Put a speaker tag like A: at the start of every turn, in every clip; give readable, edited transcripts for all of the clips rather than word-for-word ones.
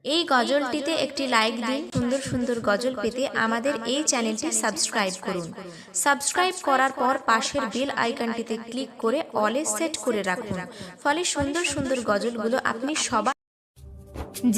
A: এই গজলটিতে একটি লাইক দিন। সুন্দর সুন্দর গজল পেতে আমাদের এই চ্যানেলটি সাবস্ক্রাইব করুন। সাবস্ক্রাইব করার পর পাশের বেল আইকনটিতে ক্লিক করে অলে সেট করে রাখুন, ফলে সুন্দর সুন্দর গজলগুলো আপনি সবাই।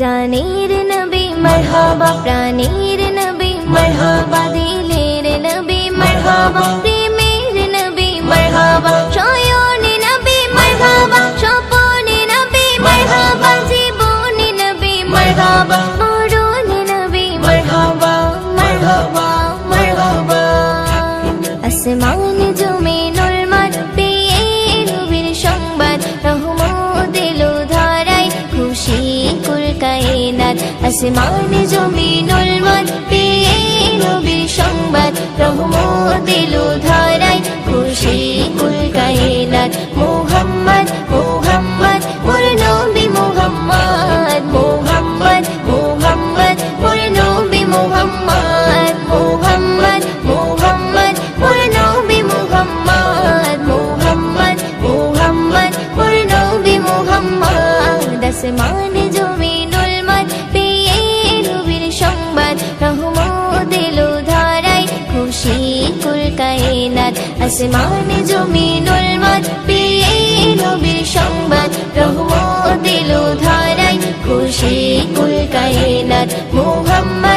B: জানের নবী মারহাবা, প্রাণের নবী মারহাবা, দিলের নবী মারহাবা, প্রেমের নবী মারহাবা, শয়নে নবী মারহাবা, স্বপনে নবী মারহাবা, জীবনে নবী মারহাবা, মরণে নবী মারহাবা, মারহাবা, মারহাবা। আসমান জমিনুল মার পেয়ে নবীর সংবাদ, রহমত এলো ধরায়, খুশি কুল কায়নাত। আসমান জমিনুল মার পেয়ে নবীর সংবাদ, রহমত এলো ধরায়, খুশি কুল কায়নাত। মুহাম্মদ মুহাম্মদ মোর নবী মুহাম্মদ, মুহাম্মদ মুহাম্মদ মোর নবী মুহাম্মদ, মুহাম্মদ মুহাম্মদ মোর নবী মুহাম্মদ, মুহাম্মদ মুহাম্মদ মোর নবী মুহাম্মদ। আসমান জমিনুল মার পেয়ে নবীর সংবাদ, রহমত এলো ধরায়, খুশি কুল কায়নাত। আসমান জমিনুল মার পেয়ে নবীর সংবাদ, রহমত এলো ধরায়, খুশি কুল কায়নাত। মুহাম্মদ